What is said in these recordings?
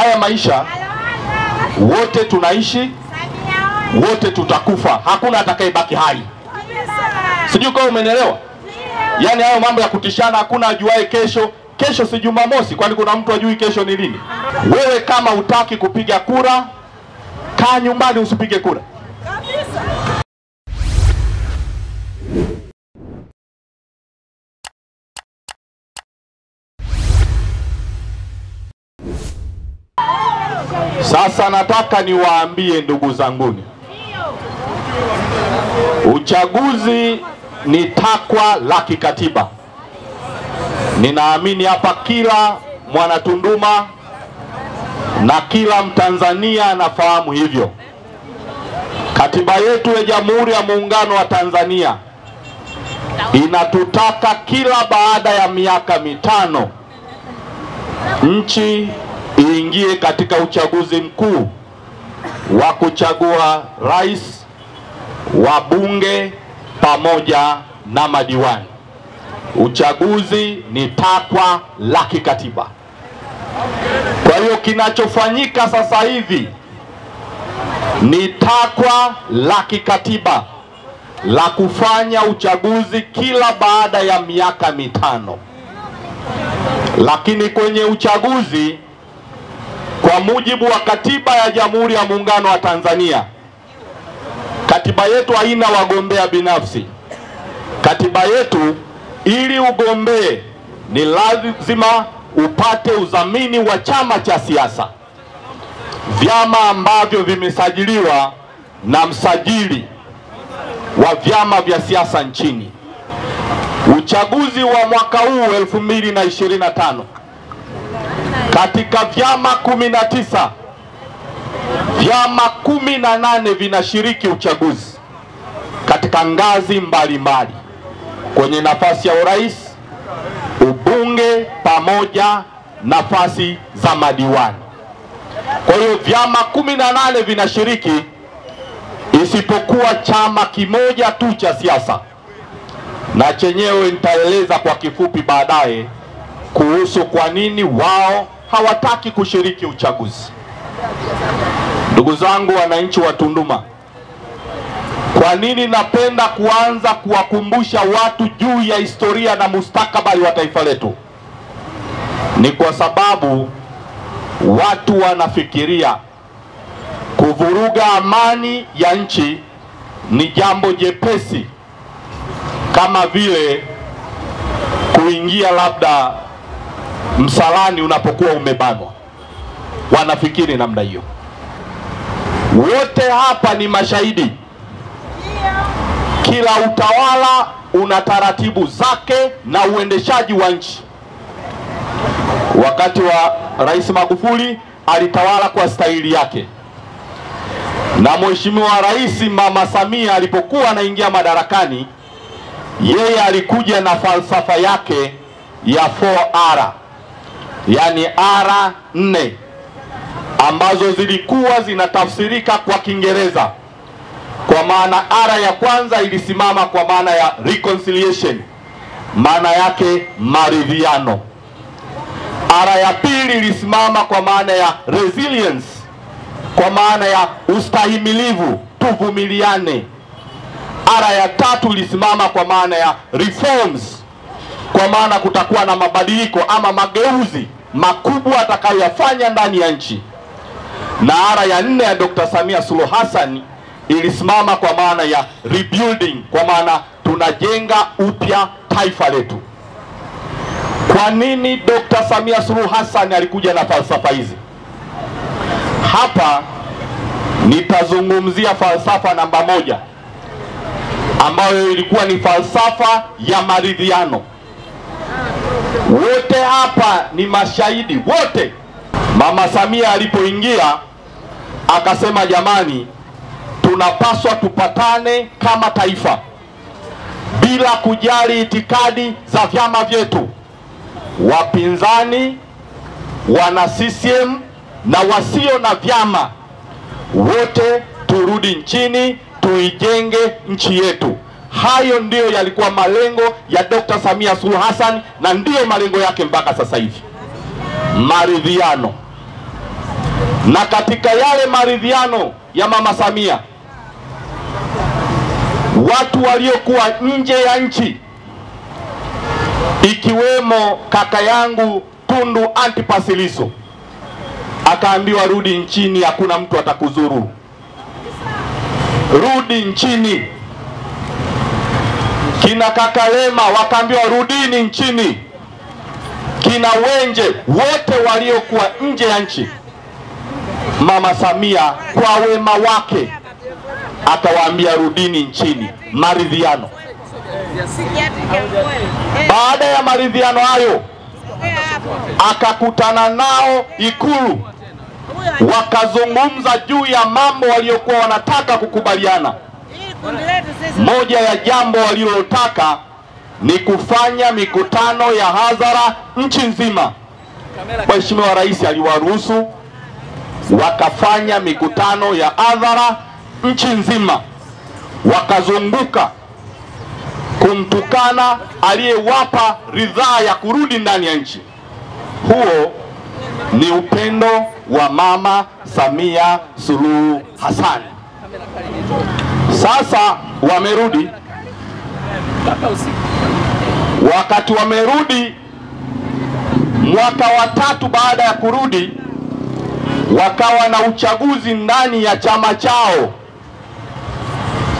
Haya maisha wote tunaishi, wote tutakufa, hakuna atakayebaki hai. Sijui kama umenielewa? Yaani hayo mambo ya kutishana, hakuna ajuaye kesho. Kesho si Jumamosi, kwani kuna mtu ajui kesho ni lini? Wewe kama hutaki kupiga kura, kaa nyumbani usipige kura. Sasa nataka niwaambie ndugu zanguni, uchaguzi ni takwa la kikatiba. Ninaamini hapa kila mwana Tunduma na kila Mtanzania anafahamu hivyo. Katiba yetu ya Jamhuri ya Muungano wa Tanzania inatutaka kila baada ya miaka 5 nchi iingie katika uchaguzi mkuu wa kuchagua rais, wabunge pamoja na madiwani. Uchaguzi ni takwa la kikatiba. Kwa hiyo kinachofanyika sasa hivi ni takwa la kikatiba la kufanya uchaguzi kila baada ya miaka 5. Lakini kwenye uchaguzi, kwa mujibu wa katiba ya Jamhuri ya Muungano wa Tanzania, katiba yetu haina wagombea binafsi. Katiba yetu, ili ugombee ni lazima upate udhamini wa chama cha siasa, vyama ambavyo vimesajiliwa na msajili wa vyama vya siasa nchini. Uchaguzi wa mwaka huu 2025, katika vyama 19, vyama 18 vinashiriki uchaguzi katika ngazi mbalimbali, kwenye nafasi ya urais, ubunge pamoja nafasi za madiwani. Kwa hiyo vyama 18 vinashiriki, isipokuwa chama kimoja tu cha siasa, na chenyewe nitaeleza kwa kifupi baadaye kuhusu kwa nini wao hawataki kushiriki uchaguzi. Ndugu zangu wananchi wa Tunduma, kwa nini napenda kuanza kuwakumbusha watu juu ya historia na mustakabali wa taifa letu? Ni kwa sababu watu wanafikiria kuvuruga amani ya nchi ni jambo jepesi, kama vile kuingia labda msalani unapokuwa umebanwa. Wanafikiri namna hiyo. Wote hapa ni mashahidi. Kila utawala una taratibu zake na uendeshaji wa nchi. Wakati wa Rais Magufuli alitawala kwa staili yake, na Mheshimiwa Rais Mama Samia alipokuwa anaingia madarakani, yeye alikuja na falsafa yake ya 4R, yani R4, ambazo zilikuwa zinatafsirika kwa Kiingereza. Kwa maana R ya kwanza ilisimama kwa maana ya reconciliation, maana yake maridhiano. R ya pili ilisimama kwa maana ya resilience, kwa maana ya ustahimilivu, tuvumiliane. R ya tatu ilisimama kwa maana ya reforms, kwa maana kutakuwa na mabadiliko ama mageuzi makubwa atakayoyafanya ndani ya nchi. Na R ya 4 ya Dr. Samia Suluhu Hassan ilisimama kwa maana ya rebuilding, kwa maana tunajenga upya taifa letu. Kwa nini Dr. Samia Suluhu Hassan alikuja na falsafa hizi? Hapa nitazungumzia falsafa namba 1, ambayo ilikuwa ni falsafa ya maridhiano. Wote hapa ni mashahidi, wote. Mama Samia alipoingia akasema, jamani, tunapaswa tupatane kama taifa bila kujali itikadi za vyama vyetu. Wapinzani, wana CCM na wasio na vyama, wote turudi nchini, tuijenge nchi yetu. Hayo ndiyo yalikuwa malengo ya Dr. Samia Suluhu Hassan, na ndiyo malengo yake mpaka sasa hivi. Maridhiano. Na katika yale maridhiano ya Mama Samia, watu waliokuwa nje ya nchi ikiwemo kaka yangu Tundu Antipas Lissu akaambiwa rudi nchini, hakuna mtu atakuzuru, rudi nchini. Kina kaka Lema wakaambiwa rudini nchini. Kina Wenje, wote waliokuwa nje ya nchi, Mama Samia kwa wema wake akawaambia rudini nchini. Maridhiano. Baada ya maridhiano hayo akakutana nao Ikulu, wakazungumza juu ya mambo waliokuwa wanataka kukubaliana. Moja ya jambo walilotaka ni kufanya mikutano ya hadhara nchi nzima. Mheshimiwa Rais aliwaruhusu wakafanya mikutano ya hadhara nchi nzima, wakazunguka kumtukana aliyewapa ridhaa ya kurudi ndani ya nchi. Huo ni upendo wa Mama Samia Suluhu Hassan. Sasa wamerudi. Wakati wamerudi, mwaka wa 3 baada ya kurudi, wakawa na uchaguzi ndani ya chama chao,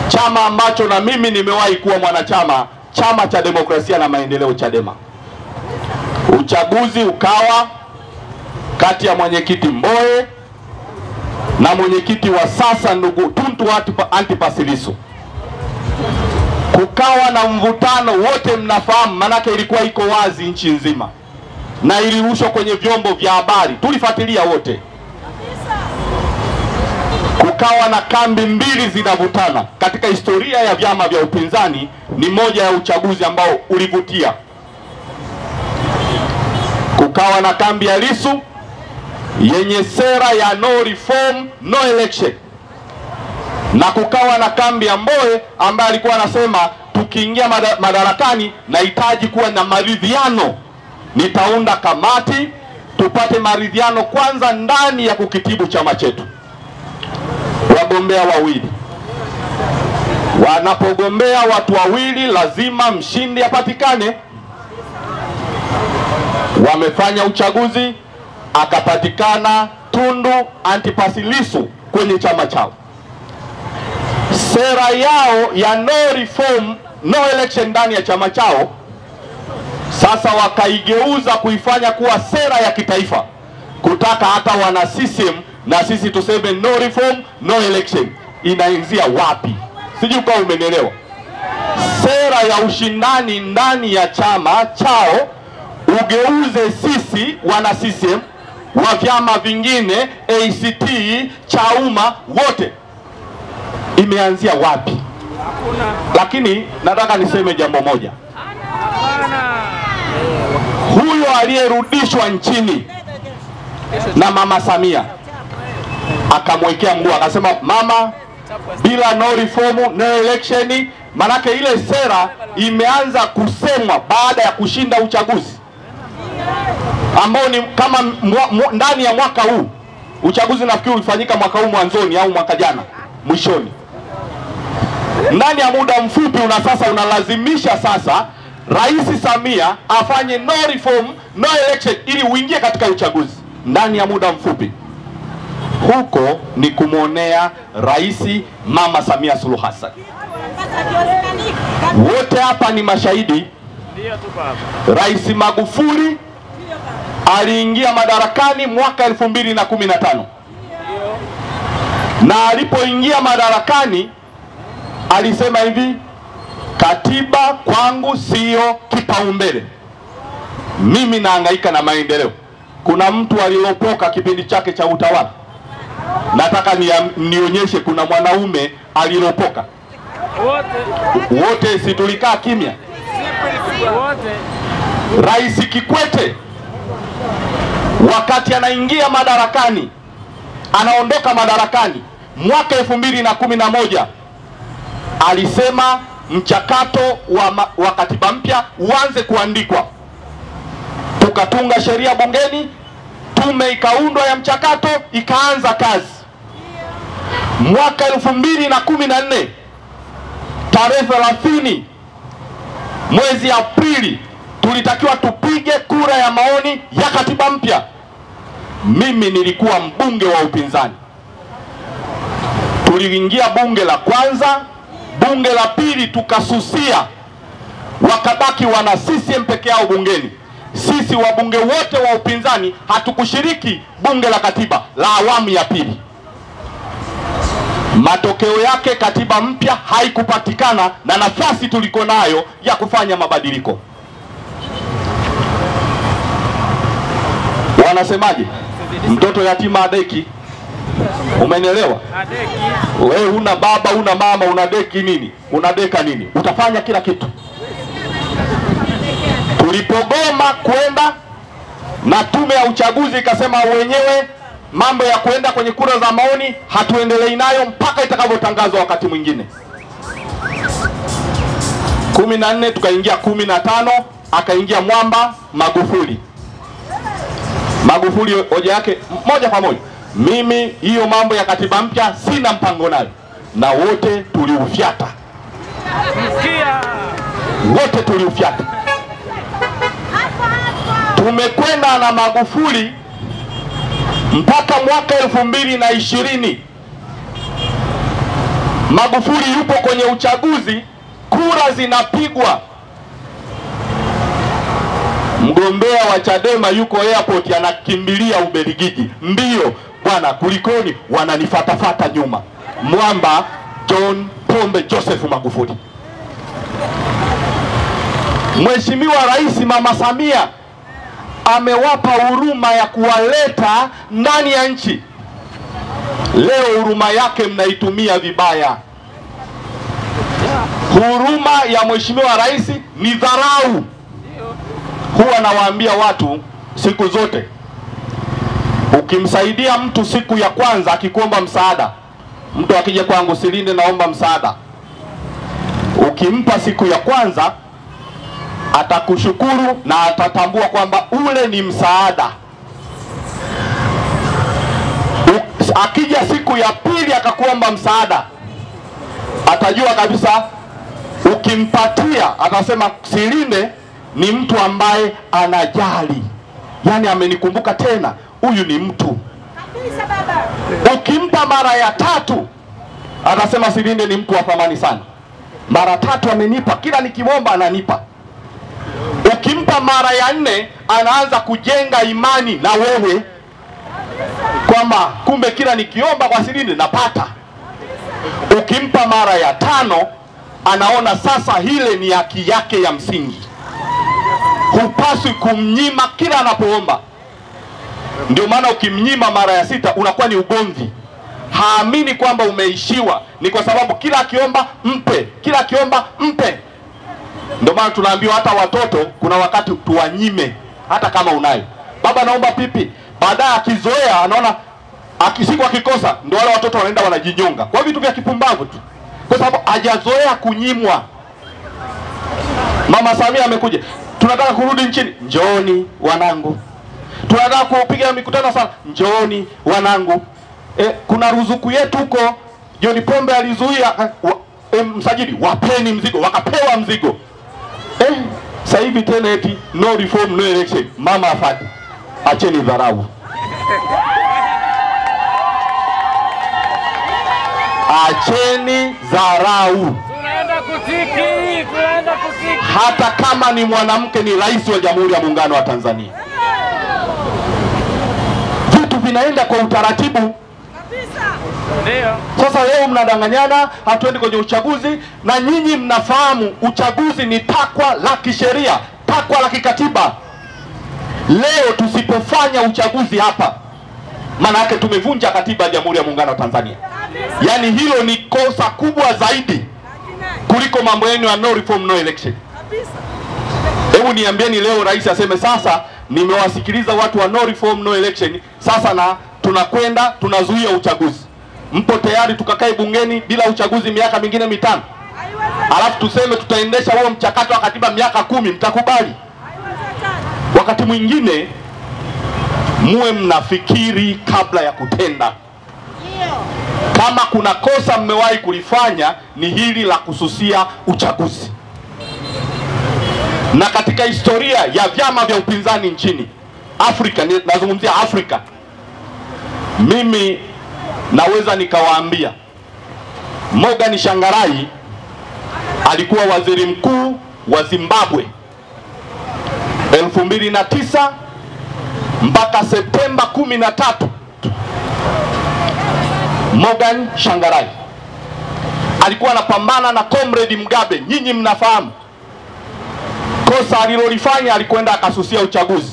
chama ambacho na mimi nimewahi kuwa mwanachama, Chama cha Demokrasia na Maendeleo, Chadema. Uchaguzi ukawa kati ya mwenyekiti Mbowe na mwenyekiti wa sasa ndugu Tundu Antipas Lissu. Kukawa na mvutano, wote mnafahamu, manake ilikuwa iko wazi nchi nzima na ilirushwa kwenye vyombo vya habari, tulifuatilia wote. Kukawa na kambi mbili zinavutana. Katika historia ya vyama vya upinzani ni moja ya uchaguzi ambao ulivutia. Kukawa na kambi ya Lissu yenye sera ya no reform no election, na kukawa na kambi ya Mbowe ambaye alikuwa anasema tukiingia madarakani nahitaji kuwa na maridhiano, nitaunda kamati tupate maridhiano kwanza ndani ya kukitibu chama chetu. Wagombea wawili wanapogombea, watu wawili lazima mshindi apatikane. Wamefanya uchaguzi, akapatikana Tundu Antipas Lissu kwenye chama chao. Sera yao ya no reform no election ndani ya chama chao sasa wakaigeuza kuifanya kuwa sera ya kitaifa, kutaka hata wana CCM na sisi tuseme no reform no election. Inaanzia wapi? Sijui kama umenielewa. Sera ya ushindani ndani ya chama chao ugeuze sisi wana CCM wa vyama vingine ACT, Chauma, wote. Imeanzia wapi? Lakini nataka niseme jambo moja. Huyo aliyerudishwa nchini na Mama Samia akamwekea mguu, akasema mama, bila no reform no election. Manake ile sera imeanza kusemwa baada ya kushinda uchaguzi ambao ni kama ndani ya mwaka huu. Uchaguzi nafikiri ulifanyika mwaka huu mwanzoni au mwaka jana mwishoni. Ndani ya muda mfupi sasa unalazimisha sasa Rais Samia afanye no reform no election ili uingie katika uchaguzi ndani ya muda mfupi. Huko ni kumwonea Rais Mama Samia Suluhu Hassan. Wote hapa ni mashahidi. Rais Magufuli aliingia madarakani mwaka 2015. Na alipoingia madarakani alisema hivi, katiba kwangu sio kipaumbele, mimi nahangaika na maendeleo. Kuna mtu alilopoka kipindi chake cha utawala? Nataka nionyeshe kuna mwanaume alilopoka. Wote si tulikaa kimya? Rais Kikwete wakati anaingia madarakani, anaondoka madarakani mwaka 2011, alisema mchakato wa katiba mpya uanze kuandikwa. Tukatunga sheria bungeni, tume ikaundwa ya mchakato, ikaanza kazi. Mwaka 2014 tarehe 30 mwezi Aprili tulitakiwa tupige kura ya maoni ya katiba mpya. Mimi nilikuwa mbunge wa upinzani. Tuliingia bunge la kwanza, bunge la pili tukasusia, wakabaki wana CCM peke yao bungeni. Sisi wabunge wote wa upinzani hatukushiriki bunge la katiba la awamu ya pili. Matokeo yake katiba mpya haikupatikana na nafasi tuliko nayo ya kufanya mabadiliko. Wanasemaje? Mtoto yatima adeki. Umenielewa? Wewe una baba, una mama, unadeki nini? Unadeka nini? Utafanya kila kitu. Tulipogoma kwenda na tume ya uchaguzi ikasema wenyewe mambo ya kwenda kwenye kura za maoni hatuendelei nayo mpaka itakavyotangazwa wakati mwingine. 14 tukaingia 15, akaingia mwamba Magufuli. Magufuli hoja yake moja kwa moja, mimi hiyo mambo ya katiba mpya sina mpango nayo, na wote tuliufyata. Wote tuliufyata. Tumekwenda na Magufuli mpaka mwaka 2020. Magufuli yupo kwenye uchaguzi, kura zinapigwa. Mgombea wa Chadema yuko airport anakimbilia Ubelgiji. Mbio bwana, kulikoni? Wananifatafata nyuma. Mwamba John Pombe Joseph Magufuli. Mheshimiwa Rais Mama Samia amewapa huruma ya kuwaleta ndani ya nchi. Leo huruma yake mnaitumia vibaya. Huruma ya Mheshimiwa Rais ni dharau. Huwa nawaambia watu siku zote, ukimsaidia mtu siku ya kwanza akikuomba msaada, mtu akija kwangu, Silinde naomba msaada, ukimpa siku ya kwanza atakushukuru na atatambua kwamba ule ni msaada. Akija siku ya pili akakuomba msaada, atajua kabisa ukimpatia atasema Silinde ni mtu ambaye anajali, yani amenikumbuka tena, huyu ni mtu kabisa baba. Ukimpa mara ya tatu atasema Silinde ni mtu wa thamani sana, mara tatu amenipa, kila nikimwomba ananipa. Ukimpa mara ya 4 anaanza kujenga imani na wewe kwamba kumbe kila nikiomba kwa Silinde napata. Ukimpa mara ya 5 anaona sasa hile ni haki yake ya msingi, hupaswi kumnyima kila anapoomba. Ndio maana ukimnyima mara ya 6 unakuwa ni ugomvi. Haamini kwamba umeishiwa, ni kwa sababu kila akiomba mpe, kila akiomba mpe. Ndio maana tunaambiwa hata watoto kuna wakati tuwanyime hata kama unayo. Baba naomba pipi, baadaye akizoea anaona akisiku akikosa ndio wale watoto wanaenda wanajinyonga. Kwa vitu vya kipumbavu tu, kwa sababu hajazoea kunyimwa. Mama Samia amekuja, tunataka kurudi nchini, njooni wanangu. Tunataka kupiga mikutano sana, njooni wanangu. Kuna ruzuku yetu huko John Pombe alizuia, msajili wapeni mzigo, wakapewa mzigo. Sasa hivi tena eti no reform no election. Mama afadi, acheni dharau. Acheni dharau. Tunaenda kutiki, tunaenda kutiki. Hata kama ni mwanamke, ni rais wa Jamhuri ya Muungano wa Tanzania. Vitu vinaenda kwa utaratibu kabisa. Ndio. Sasa leo mnadanganyana, hatuendi kwenye uchaguzi, na nyinyi mnafahamu uchaguzi ni takwa la kisheria, takwa la kikatiba. Leo tusipofanya uchaguzi hapa, maana yake tumevunja katiba ya Jamhuri ya Muungano wa Tanzania. Yaani hilo ni kosa kubwa zaidi kuliko mambo yenu ya no reform no election. Hebu niambieni leo rais aseme sasa nimewasikiliza watu wa no reform no election, sasa na tunakwenda tunazuia uchaguzi. Mpo tayari tukakae bungeni bila uchaguzi miaka mingine 5? Alafu tuseme tutaendesha huo mchakato wa katiba miaka 10, mtakubali? Wakati mwingine muwe mnafikiri kabla ya kutenda. Kama kuna kosa mmewahi kulifanya ni hili la kususia uchaguzi. Na katika historia ya vyama vya upinzani nchini Afrika, nazungumzia Afrika, mimi naweza nikawaambia Morgan Tsvangirai alikuwa waziri mkuu wa Zimbabwe 2009 mpaka Septemba 13. Morgan Tsvangirai alikuwa anapambana na Comrade Mugabe. Nyinyi mnafahamu kosa alilolifanya, alikwenda akasusia uchaguzi.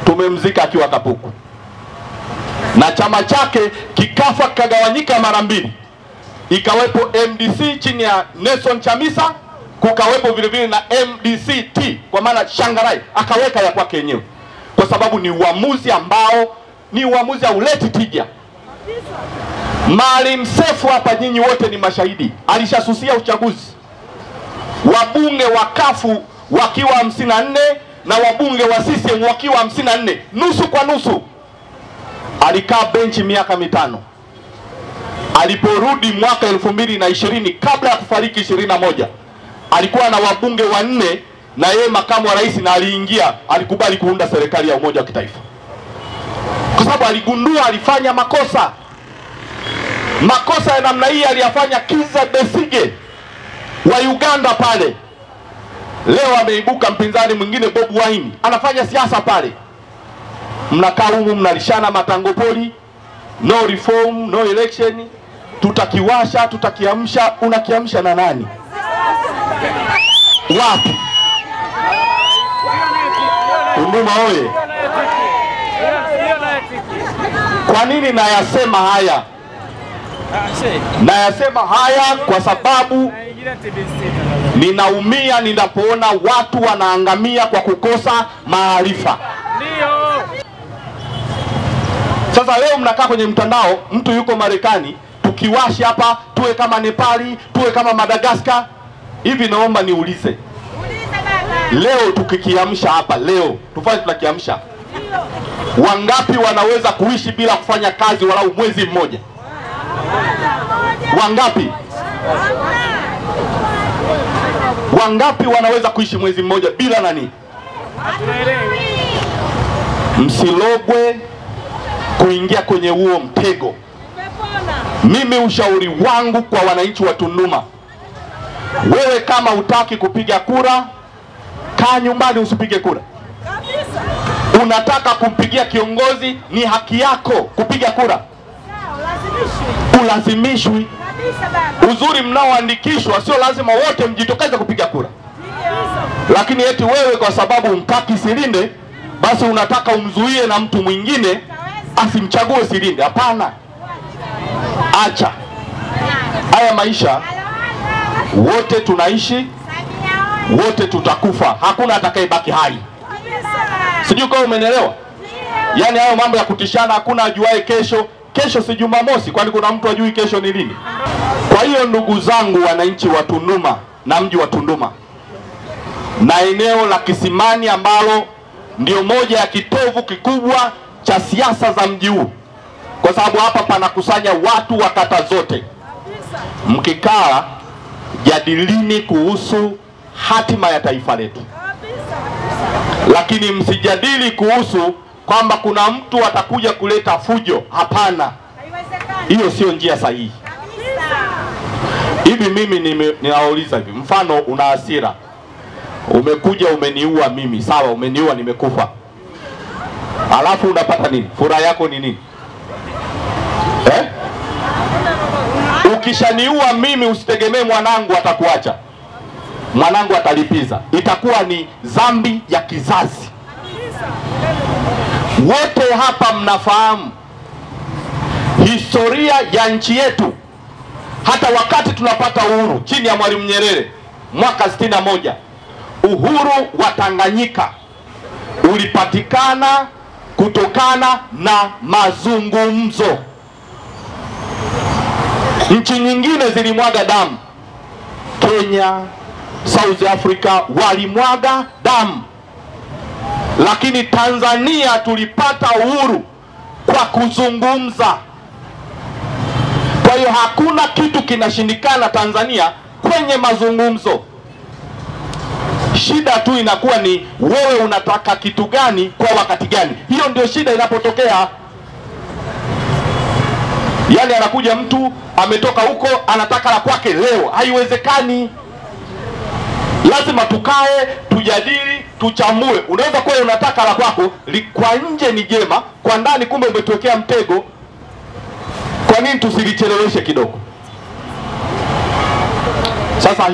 Tumemzika akiwa kapuku, na chama chake kikafa, kagawanyika mara mbili. Ikawepo MDC chini ya Nelson Chamisa, kukawepo vile vile na MDC-T, kwa maana Tsvangirai akaweka ya kwake yenyewe, kwa sababu ni uamuzi ambao ni uamuzi hauleti tija. Maalim Seif hapa, nyinyi wote ni mashahidi, alishasusia uchaguzi. Wabunge wa kafu wakiwa 54 na wabunge wa CCM wakiwa 54, nusu kwa nusu. Alikaa benchi miaka 5. Aliporudi mwaka 2020, kabla ya kufariki 21, alikuwa na wabunge 4 na yeye makamu wa rais, na aliingia, alikubali kuunda serikali ya umoja wa kitaifa, kwa sababu aligundua alifanya makosa. Makosa ya namna hii aliyafanya Kizza Besigye wa Uganda pale. Leo ameibuka mpinzani mwingine Bobi Wine, anafanya siasa pale. Mnakaa humu mnalishana matango poli, no reform, no election, tutakiwasha, tutakiamsha. Unakiamsha na nani? Wapi? Tunduma oye! Kwa nini nayasema haya? Nayasema haya kwa sababu ninaumia ninapoona watu wanaangamia kwa kukosa maarifa. Sasa leo mnakaa kwenye mtandao, mtu yuko Marekani, tukiwashi hapa tuwe kama Nepali, tuwe kama Madagascar. Hivi naomba niulize, leo tukikiamsha hapa, leo tufanye tunakiamsha, wangapi wanaweza kuishi bila kufanya kazi walau mwezi mmoja? Wangapi? Wangapi wanaweza kuishi mwezi mmoja bila nani? Msilogwe kuingia kwenye huo mtego. Mimi ushauri wangu kwa wananchi wa Tunduma, wewe kama hutaki kupiga kura, kaa nyumbani usipige kura. Unataka kumpigia kiongozi, ni haki yako kupiga kura. Ulazimishwi. Uzuri mnaoandikishwa sio lazima wote mjitokeze kupiga kura. Lakini eti wewe kwa sababu mtaki Silinde, basi unataka umzuie na mtu mwingine asimchague Silinde. Hapana. Acha. Haya maisha wote tunaishi, wote tutakufa. Hakuna atakayebaki hai. Sijui kama umenielewa? Yaani hayo mambo ya kutishana, hakuna ajuaye kesho. Kesho si Jumamosi, kwani kuna mtu ajui kesho ni lini? Kwa hiyo ndugu zangu wananchi wa Tunduma na mji wa Tunduma na eneo la Kisimani, ambalo ndio moja ya kitovu kikubwa cha siasa za mji huu, kwa sababu hapa panakusanya watu wa kata zote. Mkikaa jadilini kuhusu hatima ya taifa letu, lakini msijadili kuhusu kwamba kuna mtu atakuja kuleta fujo. Hapana, hiyo sio njia sahihi. Hivi mimi ninauliza hivi, mfano una hasira, umekuja umeniua mimi, sawa, umeniua, nimekufa, alafu unapata nini? Furaha yako ni nini? Ukishaniua mimi, usitegemee mwanangu atakuacha. Mwanangu atalipiza, itakuwa ni dhambi ya kizazi. Wote hapa mnafahamu historia ya nchi yetu. Hata wakati tunapata uhuru chini ya Mwalimu Nyerere mwaka 61, uhuru wa Tanganyika ulipatikana kutokana na mazungumzo. Nchi nyingine zilimwaga damu. Kenya, South Africa walimwaga damu. lakini Tanzania tulipata uhuru kwa kuzungumza. Kwa hiyo hakuna kitu kinashindikana Tanzania kwenye mazungumzo. Shida tu inakuwa ni wewe unataka kitu gani kwa wakati gani. Hiyo ndio shida inapotokea. Yani anakuja mtu ametoka huko anataka la kwake leo. Haiwezekani. Lazima tukae, tujadili, tuchambue. Unaweza kuwa unataka la kwako kwa nje ni jema, kwa ndani kumbe umetokea mtego. Kwa nini tusilicheleweshe kidogo? Sasa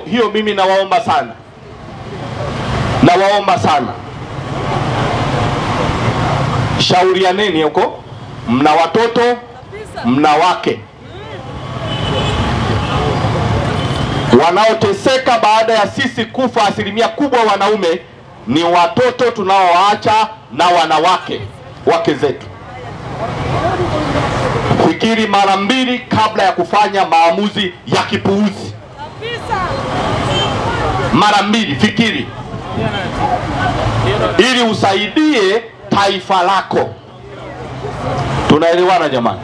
hiyo mimi nawaomba sana. Nawaomba sana. Shaurianeni huko. Mna watoto, mna wake. Wanaoteseka baada ya sisi kufa asilimia kubwa wanaume ni watoto tunaowaacha na wanawake, wake zetu. Fikiri mara mbili kabla ya kufanya maamuzi ya kipuuzi. Mara mbili fikiri, ili usaidie taifa lako. Tunaelewana jamani?